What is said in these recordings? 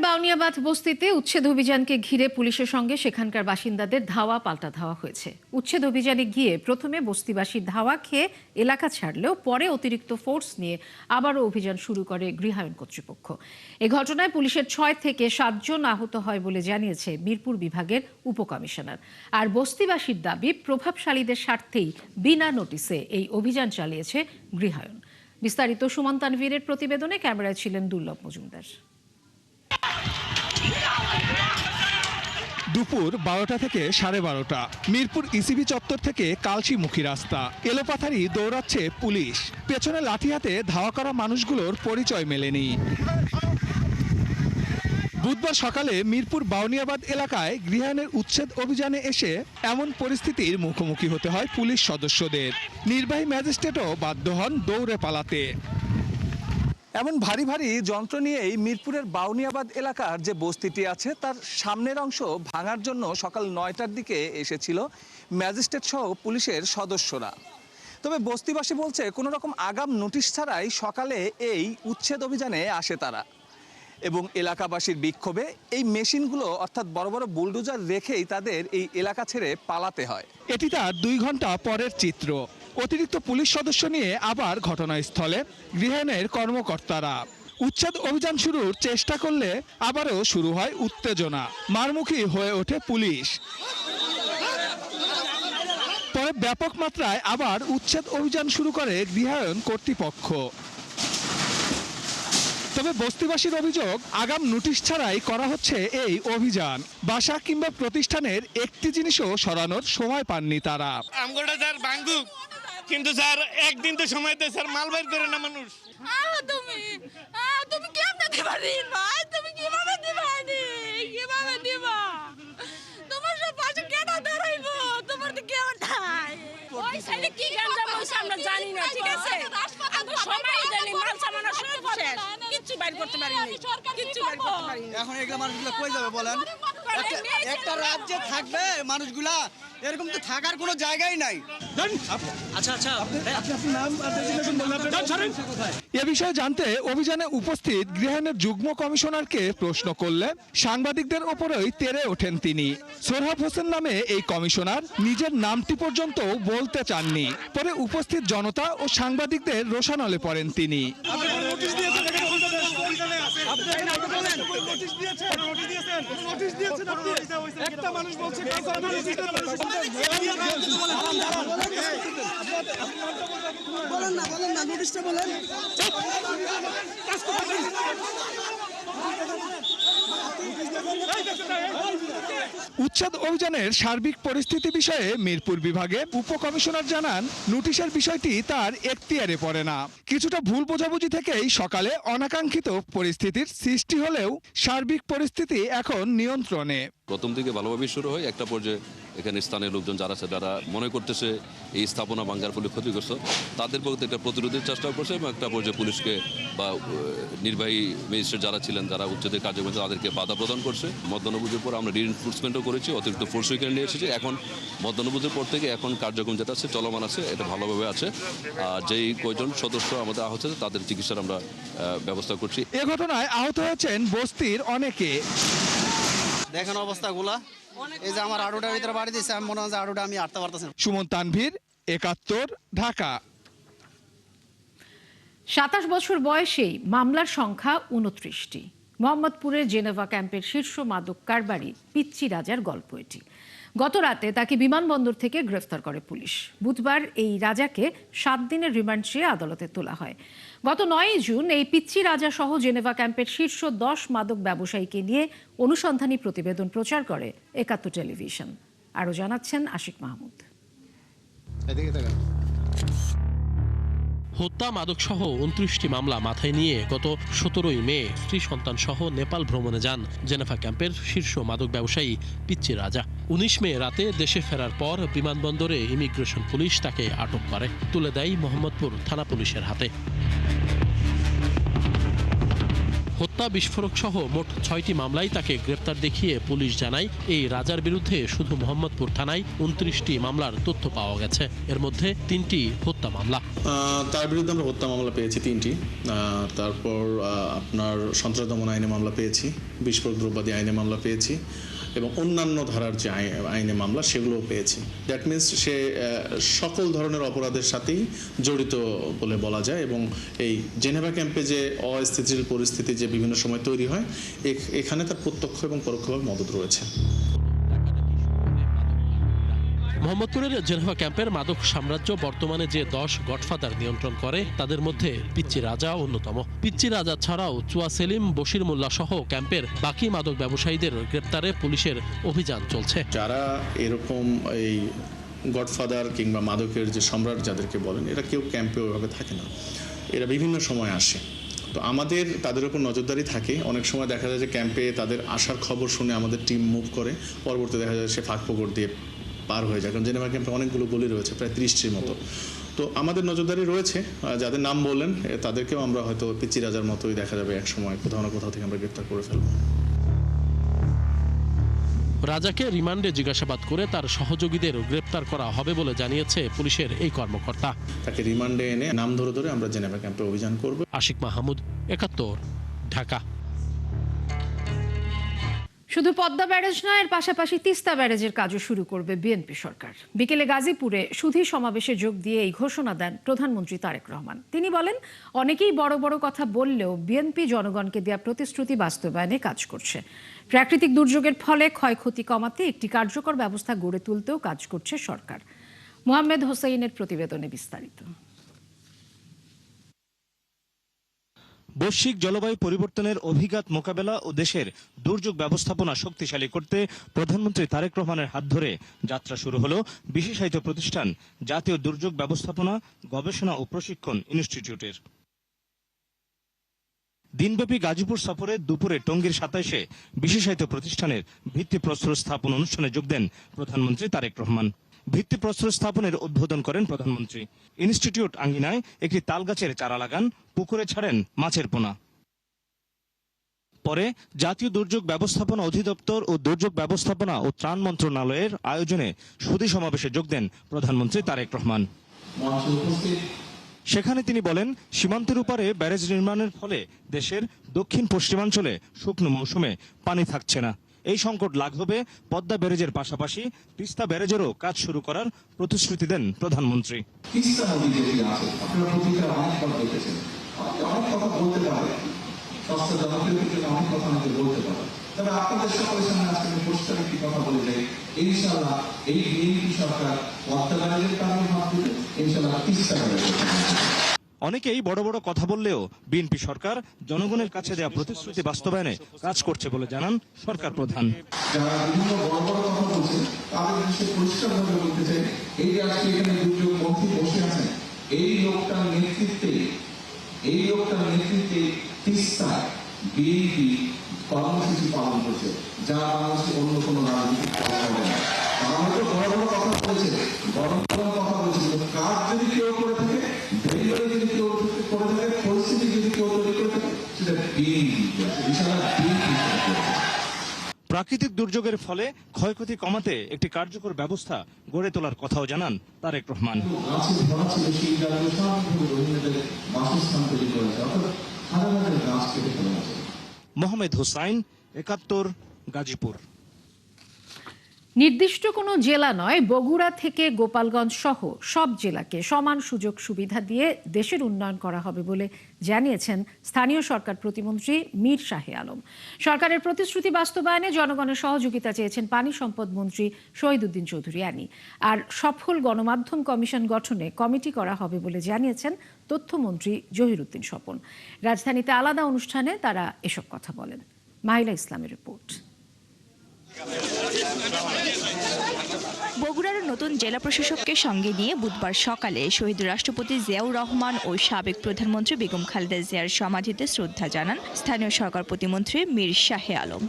বাউনিয়াবাদ বস্তিতে উচ্ছেদ অভিযানকে ঘিরে পুলিশের সঙ্গে সেখানকার বাসিন্দাদের ধাওয়া পাল্টা ধাওয়া হয়েছে। উচ্ছেদ অভিযানে গিয়ে প্রথমে বস্তিবাসী ধাওয়া খেয়ে এলাকা ছাড়লেও পরে অতিরিক্ত ফোর্স নিয়ে আবারও অভিযান শুরু করে গৃহায়ণ কর্তৃপক্ষ। এ ঘটনায় পুলিশের 6 থেকে 7 জন আহত হয় বলে জানিয়েছে মিরপুর বিভাগের উপকমিশনার। আর বস্তিবাসীর দাবি, প্রভাবশালীদের স্বার্থেই বিনা নোটিসে এই অভিযান চালিয়েছে গৃহায়ণ। বিস্তারিত সুমন তানভীরের প্রতিবেদনে, ক্যামেরায় ছিলেন দুর্লভ মজুমদার। দুপুর 12টা থেকে 12:30 মিরপুর ইসিবি চত্বর থেকে কালশিমুখী রাস্তা। এলোপাথারি দৌড়াচ্ছে পুলিশ, পেছনে লাঠি হাতে ধাওয়া করা মানুষগুলোর পরিচয় মেলেনি। বুধবার সকালে মিরপুর বাউনিয়াবাদ এলাকায় গৃহায়ণের উচ্ছেদ অভিযানে এসে এমন পরিস্থিতির মুখোমুখি হতে হয় পুলিশ সদস্যদের। নির্বাহী ম্যাজিস্ট্রেটও বাধ্য হন দৌড়ে পালাতে। এমন ভারী ভারী যন্ত্র নিয়েই মিরপুরের বাউনিয়াবাদ এলাকার যে বস্তিটি আছে তার সামনের অংশ ভাঙার জন্য সকাল 9টার দিকে এসেছিল ম্যাজিস্ট্রেট সহ পুলিশের সদস্যরা। তবে বস্তিবাসী বলছে কোনো রকম আগাম নোটিশ ছাড়াই সকালে এই উচ্ছেদ অভিযানে আসে তারা, এবং এলাকাবাসীর বিক্ষোভে এই মেশিনগুলো অর্থাৎ বড় বড় বুলডোজার রেখেই তাদের এই এলাকা ছেড়ে পালাতে হয়। এটি তার 2 ঘন্টা পরের চিত্র। অতিরিক্ত পুলিশ সদস্য নিয়ে আবার ঘটনাস্থলে গৃহায়ণের কর্মকর্তারা। উচ্ছেদ অভিযান শুরুর চেষ্টা করলে আবারও শুরু হয় উত্তেজনা, মারমুখী হয়ে ওঠে পুলিশ। পরে ব্যাপক মাত্রায় আবার উচ্ছেদ অভিযান শুরু করে গৃহায়ণ কর্তৃপক্ষ। তবে বস্তিবাসীর অভিযোগ, আগাম নোটিশ ছাড়াই করা হচ্ছে এই অভিযান। বাসা কিংবা প্রতিষ্ঠানের একটি জিনিসও সরানোর সময় পাননি তারা। আমগোটা স্যার ভাঙ্গুক, কিন্তু স্যার একদিন তো সময় দেয় স্যার, মাল বাইর করে না মানুষ। তুমি কেমনে দিবা ঋণ ভাই? তুমি কিভাবে দিবা কিভাবে দিবা? তোমার সব পাশে কেনা দাঁড়াইবো, তোমার তো কেউ নাই। ওই সাইডে কি গাঞ্জা বইছে আমরা জানি না, ঠিক আছে? আমরা সময় দেনি, মাল সামানা সব শেষ, কিচ্ছু বাইর করতে পারিনি, কিচ্ছু বাইর করতে পারিনি। এখন এগুলা মানুষগুলা কই যাবে বলেন? একটা রাজ্যে থাকবে মানুষগুলা, এরকম তো থাকার কোনো জায়গাই নাই। এ বিষয়ে জানতে অভিযানে উপস্থিত গৃহায়ণের যুগ্ম কমিশনারকে প্রশ্ন করলে সাংবাদিকদের ওপরেই তেড়ে ওঠেন তিনি। সোরহাব হোসেন নামে এই কমিশনার নিজের নামটি পর্যন্ত বলতে চাননি। পরে উপস্থিত জনতা ও সাংবাদিকদের রোষানলে পড়েন তিনি। উচ্ছেদ অভিযানের সার্বিক পরিস্থিতি বিষয়ে মিরপুর বিভাগের উপকমিশনার জানান, নোটিশের বিষয়টি তার এখতিয়ারে পড়ে না। কিছুটা ভুল বোঝাবুঝি থেকেই সকালে অনাকাঙ্ক্ষিত পরিস্থিতির সৃষ্টি হলেও সার্বিক পরিস্থিতি এখন নিয়ন্ত্রণে। প্রথম দিকে ভালোভাবে শুরু হয়, একটা পর্যায়ে এখানে স্থানীয় লোকজন যারা আছে, যারা মনে করতেছে এই স্থাপনা ভাঙ্গার ফলে ক্ষতিগ্রস্ত, তাদের পক্ষে একটা প্রতিরোধের চেষ্টা করছে এবং একটা পর্যায়ে পুলিশকে বা নির্বাহী ম্যাজিস্ট্রেট যারা ছিলেন, যারা উচ্ছেদের কার্যক্রম তাদেরকে বাধা প্রদান করছে। মধ্যাহ্নভোজের পর আমরা রিইনফোর্সমেন্টও করেছি, অতিরিক্ত ফোর্স এখানে নিয়ে এসেছি। এখন মধ্যাহ্নভোজের পর থেকে এখন কার্যক্রম যেটা আছে চলমান আছে, এটা ভালোভাবে আছে। আর যেই কয়জন সদস্য আমাদের আহত হয়েছে তাদের চিকিৎসার আমরা ব্যবস্থা করছি। এ ঘটনায় আহত হয়েছেন বস্তির অনেকে। দেখেন অবস্থাগুলা, এই যে আমার আড়ুটার ভিতরে বাড়ি দিয়েছে, আমি মনে হয় যে আড়ুটা আমি আটতে পারতেছি না। সুমন তানভীর, 71, ঢাকা। 27 বছর বয়সেই মামলার সংখ্যা 29টি। মোহাম্মদপুরের জেনেভা ক্যাম্পের শীর্ষ মাদক কারবারি পিচ্চি রাজার গল্প এটি। গত রাতে তাকে বিমানবন্দর থেকে গ্রেফতার করে পুলিশ। বুধবার এই রাজাকে 7 দিনের রিমান্ড চেয়ে আদালতে তোলা হয়। গত 9 জুন এই পিচ্চি রাজা সহ জেনেভা ক্যাম্পের শীর্ষ 10 মাদক ব্যবসায়ীকে নিয়ে অনুসন্ধানী প্রতিবেদন প্রচার করে 71 টেলিভিশন। আরও জানাচ্ছেন আশিক মাহমুদ। হত্যা, মাদকসহ 29টি মামলা মাথায় নিয়ে গত 17ই মে স্ত্রী সন্তান সহ নেপাল ভ্রমণে যান জেনেভা ক্যাম্পের শীর্ষ মাদক ব্যবসায়ী পিচ্চি রাজা। 19 মে রাতে দেশে ফেরার পর বিমানবন্দরে ইমিগ্রেশন পুলিশ তাকে আটক করে তুলে দেয় মোহাম্মদপুর থানা পুলিশের হাতে। হত্যা, বিস্ফোরক সহ মোট 6টি মামলায় তাকে গ্রেপ্তার দেখিয়ে পুলিশ জানায় এই রাজার বিরুদ্ধে শুধু মোহাম্মদপুর থানায় 29টি মামলার তথ্য পাওয়া গেছে। এর মধ্যে 3টি হত্যা মামলা। তার বিরুদ্ধে আমরা হত্যা মামলা পেয়েছি 3টি, তারপর আপনার সন্ত্রাস দমন আইনে মামলা পেয়েছি, বিস্ফোরক দ্রব্যাদি আইনে মামলা পেয়েছি এবং অন্যান্য ধারার যে আইনে মামলা সেগুলোও পেয়েছি। দ্যাট মিনস সে সকল ধরনের অপরাধের সাথেই জড়িত বলে বলা যায় এবং এই জেনেভা ক্যাম্পে যে অস্থিতিশীল পরিস্থিতি যে বিভিন্ন সময় তৈরি হয় এখানে তার প্রত্যক্ষ এবং পরোক্ষভাবে মদত রয়েছে। মোহাম্মদপুরের জেনেভা ক্যাম্পের মাদক সাম্রাজ্য বর্তমানে যে 10 গডফাদার নিয়ন্ত্রণ করে তাদের মধ্যে পিচ্চি রাজা অন্যতম। পিচ্চি রাজা ছাড়াও চুয়া সেলিম, বশির মোল্লা সহ ক্যাম্পের বাকি মাদক ব্যবসায়ীদের গ্রেপ্তারে পুলিশের অভিযান চলছে। যারা এরকম এই গডফাদার কিংবা মাদকের যে সম্রাট যাদেরকে বলেন, এরা কেউ ক্যাম্পে ওইভাবে থাকে না, এরা বিভিন্ন সময় আসে। তো আমাদের তাদের উপর নজরদারি থাকে। অনেক সময় দেখা যায় যে ক্যাম্পে তাদের আসার খবর শুনে আমাদের টিম মুভ করে, পরবর্তী দেখা যায় সে ফাঁক ফোকর দিয়ে পার হয়ে যায়। কারণ জেনেভা ক্যাম্পে অনেকগুলো গলি রয়েছে, প্রায় 30টির মতো। তো আমাদের নজরদারি রয়েছে। যাদের নাম বললেন তাদেরকেও আমরা হয়তো পিচ্চি রাজার মতোই দেখা যাবে এক সময় কোথাও না কোথাও থেকে আমরা গ্রেপ্তার করে ফেলব। রাজাকে রিমান্ডে জিজ্ঞাসাবাদ করে তার সহযোগীদের গ্রেপ্তার করা হবে বলে জানিয়েছে পুলিশের এই কর্মকর্তা। তাকে রিমান্ডে এনে নাম ধরে ধরে আমরা জেনেভা ক্যাম্পে অভিযান করব। আশিক মাহমুদ, 71, ঢাকা। শুধু পদ্মা ব্যারেজ নয়, এর পাশাপাশি তিস্তা ব্যারেজের কাজও শুরু করবে বিএনপি সরকার। বিকেলে গাজীপুরে সুধী সমাবেশে যোগ দিয়ে এই ঘোষণা দেন প্রধানমন্ত্রী তারেক রহমান। তিনি বলেন, অনেকেই বড় বড় কথা বললেও বিএনপি জনগণকে দেওয়া প্রতিশ্রুতি বাস্তবায়নে কাজ করছে। প্রাকৃতিক দুর্যোগের ফলে ক্ষয়ক্ষতি কমাতে একটি কার্যকর ব্যবস্থা গড়ে তুলতেও কাজ করছে সরকার। মোহাম্মদ হোসেইনের প্রতিবেদনে বিস্তারিত। বৈশ্বিক জলবায়ু পরিবর্তনের অভিঘাত মোকাবেলা ও দেশের দুর্যোগ ব্যবস্থাপনা শক্তিশালী করতে প্রধানমন্ত্রী তারেক রহমানের হাত ধরে যাত্রা শুরু হলো বিশেষায়িত প্রতিষ্ঠান জাতীয় দুর্যোগ ব্যবস্থাপনা গবেষণা ও প্রশিক্ষণ ইনস্টিটিউটের। দিনব্যাপী গাজীপুর সফরে দুপুরে টঙ্গীর 27-এ বিশেষায়িত প্রতিষ্ঠানের ভিত্তিপ্রস্তর স্থাপন অনুষ্ঠানে যোগ দেন প্রধানমন্ত্রী তারেক রহমান। ভিত্তিপ্রস্তর স্থাপনের উদ্বোধন করেন প্রধানমন্ত্রী। ইনস্টিটিউট আঙ্গিনায় একটি তালগাছের চারা লাগান, পুকুরে ছাড়েন মাছের পোনা। পরে জাতীয় দুর্যোগ ব্যবস্থাপনা অধিদপ্তর ও দুর্যোগ ব্যবস্থাপনা ও ত্রাণ মন্ত্রণালয়ের আয়োজনে সুধী সমাবেশে যোগ দেন প্রধানমন্ত্রী তারেক রহমান। সেখানে তিনি বলেন, সীমান্তের উপারে ব্যারেজ নির্মাণের ফলে দেশের দক্ষিণ পশ্চিমাঞ্চলে শুকনো মৌসুমে পানি থাকছে না। এই সংকট লাঘবে পদ্মা ব্যারেজের পাশাপাশি তিস্তা ব্যারেজেরও কাজ শুরু করার প্রতিশ্রুতি দেন প্রধানমন্ত্রী। তিস্তা নদী যেটি আছে, আপনারা প্রতিটা অনেকবার দেখেছেন, অনেক কথা বলতে পারে, স্বাস্থ্য জনপ্রিয়তার জন্য অনেক কথা আমাকে বলতে পারে। তবে আপনাদের সকলের সামনে আজকে আমি পরিষ্কার একটি কথা বলে যাই, ইনশাআল্লাহ এই বিএনপি সরকার পদ্মা ব্যারেজের কারণে হাত দিলে ইনশাআল্লাহ তিস্তা ব্যারেজের। অনেকেই বড় বড় কথা বললেও বিএনপি সরকার জনগণের কাছে দেওয়া প্রতিশ্রুতি বাস্তবায়নে কাজ করছে বলে জানান সরকার প্রধান। যারা বিভিন্ন বড় বড় কথা বলছেন তাদের বিষয়ে পরিষ্কারভাবে বলতে চাই, এই যে আজকে এখানে দুর্যোগ মন্ত্রী বসে আছেন, এই লোকটার নেতৃত্বে তিস্তায় বিএনপি কর্মসূচি পালন করছে, যা বাংলাদেশের অন্য কোনো রাজনৈতিক দল হবে না। তারা হয়তো বড় বড় কথা বলেছে, বড় বড় কথা বলেছে, কাজ যদি কেউ করে থাকে, ডেলিভারি যদি কেউ করে থাকে, পরিস্থিতি যদি কেউ তৈরি করে থাকে, সেটা বিএনপি। প্রাকৃতিক দুর্যোগের ফলে ক্ষয়ক্ষতি কমাতে একটি কার্যকর ব্যবস্থা গড়ে তোলার কথাও জানান তারেক রহমান। মোহাম্মদ হোসাইন, 71, গাজীপুর। নির্দিষ্ট কোনো জেলা নয়, বগুড়া থেকে গোপালগঞ্জ সহ সব জেলাকে সমান সুযোগ সুবিধা দিয়ে দেশের উন্নয়ন করা হবে বলে জানিয়েছেন স্থানীয় সরকার প্রতিমন্ত্রী মীর শাহে আলম। সরকারের প্রতিশ্রুতি বাস্তবায়নে জনগণের সহযোগিতা চেয়েছেন পানি সম্পদ মন্ত্রী শহীদ উদ্দিন চৌধুরী আনি। আর সফল গণমাধ্যম কমিশন গঠনে কমিটি করা হবে বলে জানিয়েছেন তথ্যমন্ত্রী জহিরুদ্দিন স্বপন। রাজধানীতে আলাদা অনুষ্ঠানে তারা এসব কথা বলেন। মাহিলা ইসলামের রিপোর্ট। বগুড়ার নতুন জেলা প্রশাসককে সঙ্গে নিয়ে বুধবার সকালে শহীদ রাষ্ট্রপতি জিয়াউর রহমান ও সাবেক প্রধানমন্ত্রী বেগম খালেদা জিয়ার সমাধিতে শ্রদ্ধা জানান স্থানীয় সরকার প্রতিমন্ত্রী মীর শাহে আলম।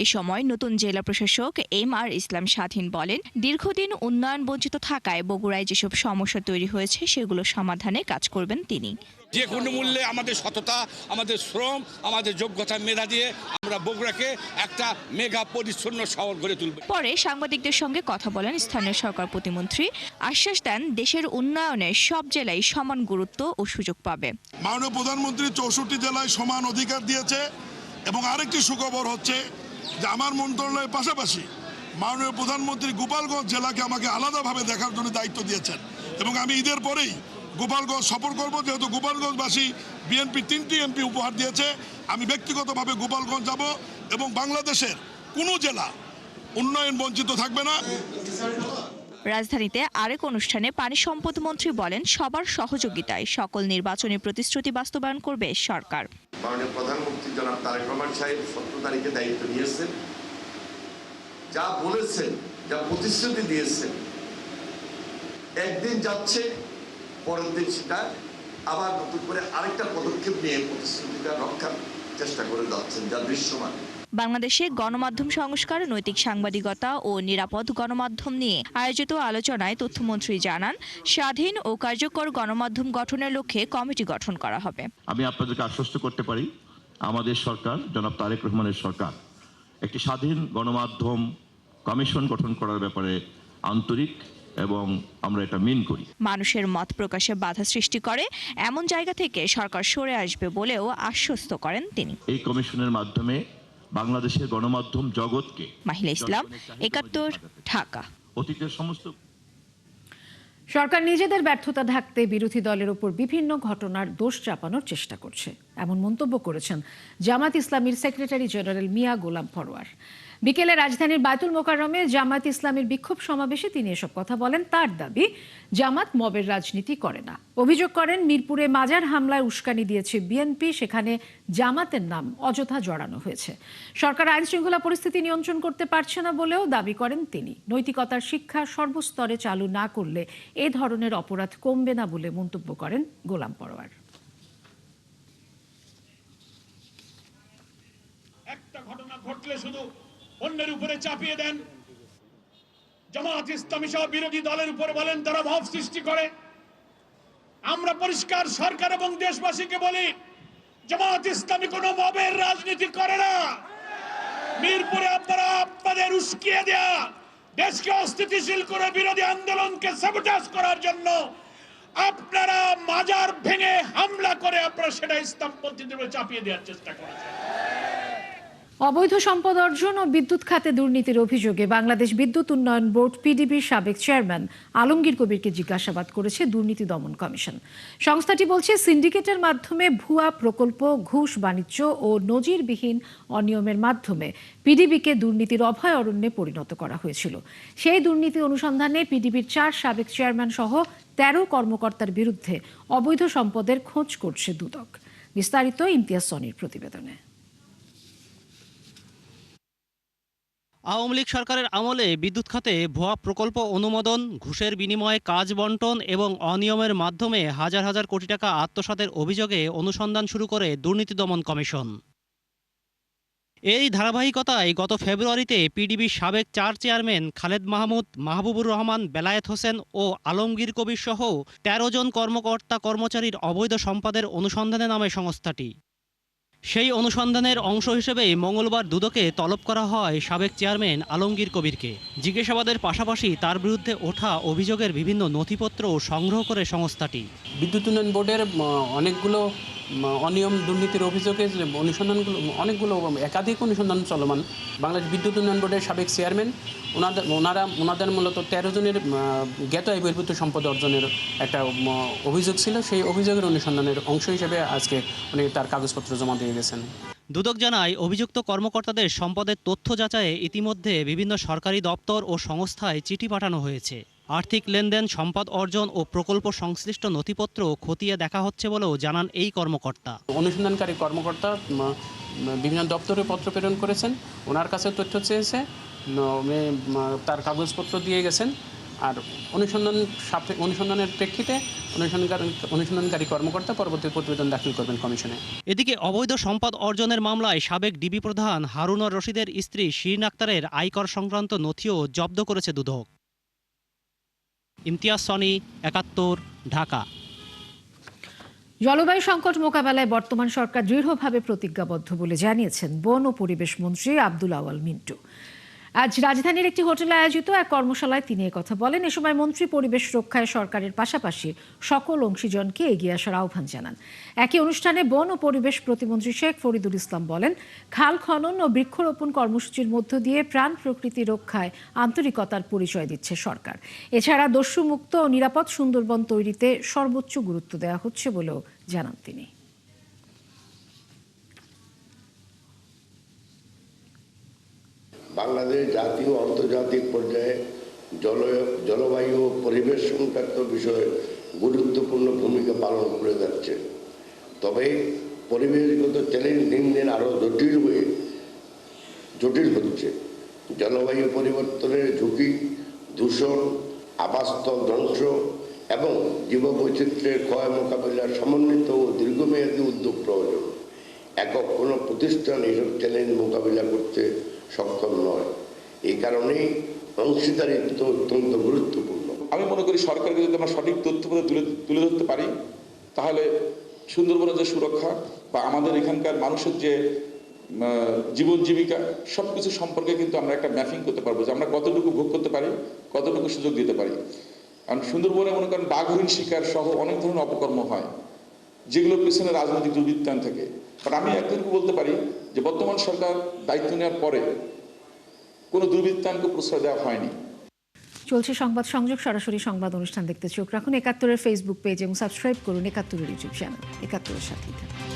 এ সময় নতুন জেলা প্রশাসক MR ইসলাম স্বাধীন বলেন, দীর্ঘদিন উন্নয়ন বঞ্চিত থাকায় বগুড়ায় যেসব সমস্যা তৈরি হয়েছে সেগুলো সমাধানে কাজ করবেন তিনি। যে কোনো মূল্যে আমাদের সততা, আমাদের শ্রম, আমাদের যোগ্যতা, মেধা দিয়ে আমরা বগুড়াকে একটা মেগা পরিচ্ছন্ন শহর গড়ে তুলব। পরে সাংবাদিকদের সঙ্গে কথা বলেন স্থানীয় সরকার প্রতিমন্ত্রী, আশ্বাস দেন দেশের উন্নয়নে সব জেলায় সমান গুরুত্ব ও সুযোগ পাবে। মাননীয় প্রধানমন্ত্রী 64 জেলায় সমান অধিকার দিয়েছে এবং আরেকটি সুখবর হচ্ছে যে আমার মন্ত্রণালয়ের পাশাপাশি মাননীয় প্রধানমন্ত্রী গোপালগঞ্জ জেলাকে আমাকে আলাদাভাবে দেখার জন্য দায়িত্ব দিয়েছেন এবং আমি ঈদের পরেই গোপালগঞ্জ সফর করব, যেহেতু গোপালগঞ্জবাসী বিএনপি 3টি এমপি উপহার দিয়েছে। আমি ব্যক্তিগতভাবে গোপালগঞ্জ যাব এবং বাংলাদেশের কোনো জেলা উন্নয়ন বঞ্চিত থাকবে না। রাজধানীতে আরেক অনুষ্ঠানে পানি সম্পদ মন্ত্রী বলেন, সবার সহযোগিতায় সকল নির্বাচনী প্রতিশ্রুতি বাস্তবায়ন করবে সরকার। মাননীয় প্রধানমন্ত্রী জনাব তারেক রহমান সাহেব 17 তারিখে দায়িত্ব নিয়েছেন, যা বলেছেন, যা প্রতিশ্রুতি দিয়েছেন, একদিন যাচ্ছে, পরের দিন সেটা আবার নতুন করে আরেকটা পদক্ষেপ নিয়ে প্রতিশ্রুতিটা রক্ষার চেষ্টা করে যাচ্ছেন, যা দৃশ্যমান। বাংলাদেশে গণমাধ্যম সংস্কার, নৈতিক সাংবাদিকতা ও নিরাপদ গণমাধ্যম নিয়ে আয়োজিত আলোচনায় তথ্যমন্ত্রী জানান, স্বাধীন ও কার্যকর গণমাধ্যম গঠনের লক্ষ্যে কমিটি গঠন করা হবে। আমি আপনাদেরকে আশ্বস্ত করতে পারি, আমাদের সরকার, জনাব তারেক রহমানের সরকার, একটি স্বাধীন গণমাধ্যম কমিশন গঠন করার ব্যাপারে আন্তরিক এবং আমরা এটা মেন করি। মানুষের মত প্রকাশে বাধা সৃষ্টি করে এমন জায়গা থেকে সরকার সরে আসবে বলেও আশ্বস্ত করেন তিনি। এই কমিশনের মাধ্যমে বাংলাদেশের গণমাধ্যম জগৎকে। মাহিলা ইসলাম, 71, ঢাকা। অতীতের সমস্ত সরকার নিজেদের ব্যর্থতা ঢাকতে বিরোধী দলের উপর বিভিন্ন ঘটনার দোষ চাপানোর চেষ্টা করছে, এমন মন্তব্য করেছেন জামাত ইসলামীর সেক্রেটারি জেনারেল মিয়া গোলাম পরোয়ার। বিকেলে রাজধানীর বায়তুল মোকাররমে জামাত ইসলামীর বিক্ষোভ সমাবেশে তিনি এসব কথা বলেন। তার দাবি, জামাত মবের রাজনীতি করে না। অভিযোগ করেন, মিরপুরে মাজার হামলায় উস্কানি দিয়েছে বিএনপি, সেখানে জামাতের নাম অযথা জড়ানো হয়েছে। সরকার আইন শৃঙ্খলা পরিস্থিতি নিয়ন্ত্রণ করতে পারছে না বলেও দাবি করেন তিনি। নৈতিকতার শিক্ষা সর্বস্তরে চালু না করলে এ ধরনের অপরাধ কমবে না বলে মন্তব্য করেন গোলাম পরোয়ার। একটা ঘটনা ঘটলে শুধু অন্যের উপরে চাপিয়ে দেন। জামাত ইসলামী সহ বিরোধী দলের উপরে বলেন তারা ভাব সৃষ্টি করে। আমরা পরিষ্কার সরকার এবং দেশবাসীকে বলি, জামাত ইসলামী কোনো মবের রাজনীতি করে না। মিরপুরে আপনারা আপনাদের উস্কিয়ে দেয়া দেশকে অস্থিতিশীল করে বিরোধী আন্দোলনকে সাবোটাজ করার জন্য আপনারা মাজার ভেঙে হামলা করে আপনারা সেটা ইসলামপন্থীদের উপরে চাপিয়ে দেওয়ার চেষ্টা করেছেন। অবৈধ সম্পদ অর্জন ও বিদ্যুৎ খাতে দুর্নীতির অভিযোগে বাংলাদেশ বিদ্যুৎ উন্নয়ন বোর্ড পিডিবির সাবেক চেয়ারম্যান আলমগীর কবিরকে জিজ্ঞাসাবাদ করেছে দুর্নীতি দমন কমিশন। সংস্থাটি বলছে, সিন্ডিকেটের মাধ্যমে ভুয়া প্রকল্প, ঘুষ বাণিজ্য ও নজিরবিহীন অনিয়মের মাধ্যমে পিডিবিকে দুর্নীতির অভয় অরণ্যে পরিণত করা হয়েছিল। সেই দুর্নীতি অনুসন্ধানে পিডিবির 4 সাবেক চেয়ারম্যান সহ 13 কর্মকর্তার বিরুদ্ধে অবৈধ সম্পদের খোঁজ করছে দুদক। বিস্তারিত ইমতিয়াজ সনির প্রতিবেদনে। আওয়ামী লীগ সরকারের আমলে বিদ্যুৎ খাতে ভুয়া প্রকল্প অনুমোদন, ঘুষের বিনিময়ে কাজ বন্টন এবং অনিয়মের মাধ্যমে হাজার হাজার কোটি টাকা আত্মসাতের অভিযোগে অনুসন্ধান শুরু করে দুর্নীতি দমন কমিশন। এই ধারাবাহিকতায় গত ফেব্রুয়ারিতে পিডিবির সাবেক 4 চেয়ারম্যান খালেদ মাহমুদ, মাহবুবুর রহমান, বেলায়েত হোসেন ও আলমগীর কবির সহ 13 জন কর্মকর্তা কর্মচারীর অবৈধ সম্পদের অনুসন্ধানে নামে সংস্থাটি। সেই অনুসন্ধানের অংশ হিসেবে মঙ্গলবার দুদকে তলব করা হয় সাবেক চেয়ারম্যান আলমগীর কবিরকে। জিজ্ঞাসাবাদের পাশাপাশি তার বিরুদ্ধে ওঠা অভিযোগের বিভিন্ন নথিপত্র সংগ্রহ করে সংস্থাটি। বিদ্যুৎ উন্নয়ন বোর্ডের অনেকগুলো অনিয়ম দুর্নীতির অভিযোগে অনুসন্ধানগুলো অনেকগুলো একাধিক অনুসন্ধান চলমান। বাংলাদেশ বিদ্যুৎ উন্নয়ন বোর্ডের সাবেক চেয়ারম্যান ওনাদের মূলত 13 জনের জ্ঞাত আয় বহির্ভূত সম্পদ অর্জনের একটা অভিযোগ ছিল। সেই অভিযোগের অনুসন্ধানের অংশ হিসেবে আজকে উনি তার কাগজপত্র জমা দিয়ে গেছেন। দুদক জানায়, অভিযুক্ত কর্মকর্তাদের সম্পদের তথ্য যাচাইয়ে ইতিমধ্যে বিভিন্ন সরকারি দপ্তর ও সংস্থায় চিঠি পাঠানো হয়েছে। আর্থিক লেনদেন, সম্পদ অর্জন ও প্রকল্প সংশ্লিষ্ট নথিপত্র খতিয়ে দেখা হচ্ছে বলেও জানান এই কর্মকর্তা। অনুসন্ধানকারী কর্মকর্তা বিভিন্ন দপ্তরে পত্র প্রেরণ করেছেন, ওনার কাছে তথ্য চেয়েছে, তার কাগজপত্র দিয়ে গেছেন। আর অনুসন্ধানের প্রেক্ষিতে অনুসন্ধানকারী কর্মকর্তা পরবর্তী প্রতিবেদন দাখিল করবেন কমিশনে। এদিকে অবৈধ সম্পদ অর্জনের মামলায় সাবেক ডিবি প্রধান হারুনুর রশিদের স্ত্রী শিরিন আক্তারের আয়কর সংক্রান্ত নথিও জব্দ করেছে দুদক। ইমতিয়াজ সনি, ৭১, ঢাকা। জলবায়ু সংকট মোকাবেলায় বর্তমান সরকার দৃঢ়ভাবে প্রতিজ্ঞাবদ্ধ বলে জানিয়েছেন বন ও পরিবেশ মন্ত্রী আব্দুল আওয়াল মিন্টু। আজ রাজধানীর একটি হোটেলে আয়োজিত এক কর্মশালায় তিনি কথা বলেন। এ সময় মন্ত্রী পরিবেশ রক্ষায় সরকারের পাশাপাশি সকল অংশীজনকে এগিয়ে আসার আহ্বান জানান। একই অনুষ্ঠানে বন ও পরিবেশ প্রতিমন্ত্রী শেখ ফরিদুল ইসলাম বলেন, খাল খনন ও বৃক্ষরোপণ কর্মসূচির মধ্য দিয়ে প্রাণ প্রকৃতি রক্ষায় আন্তরিকতার পরিচয় দিচ্ছে সরকার। এছাড়া দস্যুমুক্ত ও নিরাপদ সুন্দরবন তৈরিতে সর্বোচ্চ গুরুত্ব দেওয়া হচ্ছে বলেও জানান তিনি। বাংলাদেশ জাতীয় ও আন্তর্জাতিক পর্যায়ে জলবায়ু ও পরিবেশ সংক্রান্ত বিষয়ে গুরুত্বপূর্ণ ভূমিকা পালন করে যাচ্ছে। তবে পরিবেশগত চ্যালেঞ্জ দিন দিন আরও জটিল হচ্ছে। জলবায়ু পরিবর্তনের ঝুঁকি, দূষণ, আবাসস্থল ধ্বংস এবং জীববৈচিত্র্যের ক্ষয় মোকাবিলার সমন্বিত ও দীর্ঘমেয়াদী উদ্যোগ প্রয়োজন। একক কোনো প্রতিষ্ঠান এসব চ্যালেঞ্জ মোকাবিলা করতে সক্ষম নয়। এই কারণেই অংশীদারিত্ব অত্যন্ত গুরুত্বপূর্ণ। আমি মনে করি সরকারকে যদি আমরা সঠিক তথ্য তুলে ধরতে পারি, তাহলে সুন্দরবনের যে সুরক্ষা বা আমাদের এখানকার মানুষের যে জীবন জীবিকা সবকিছু সম্পর্কে কিন্তু আমরা একটা ম্যাপিং করতে পারবো, যে আমরা কতটুকু ভোগ করতে পারি, কতটুকু সুযোগ দিতে পারি। কারণ সুন্দরবনে মনে করেন বাঘ হরিণ শিকার সহ অনেক ধরনের অপকর্ম হয়, যেগুলোর পিছনে রাজনৈতিক দুর্বৃত্তায়ন থেকে। কারণ আমি একটুকু বলতে পারি যে বর্তমান সরকার দায়িত্ব নেওয়ার পরে কোনো দুর্বৃত্তায়নকে প্রশ্রয় দেওয়া হয়নি। চলছে সংবাদ সংযোগ, সরাসরি সংবাদ অনুষ্ঠান দেখতে চোখ রাখুন ৭১-এর ফেসবুক পেজ এবং সাবস্ক্রাইব করুন ৭১-এর ইউটিউব চ্যানেল। ৭১-এর সাথেই থাকুন।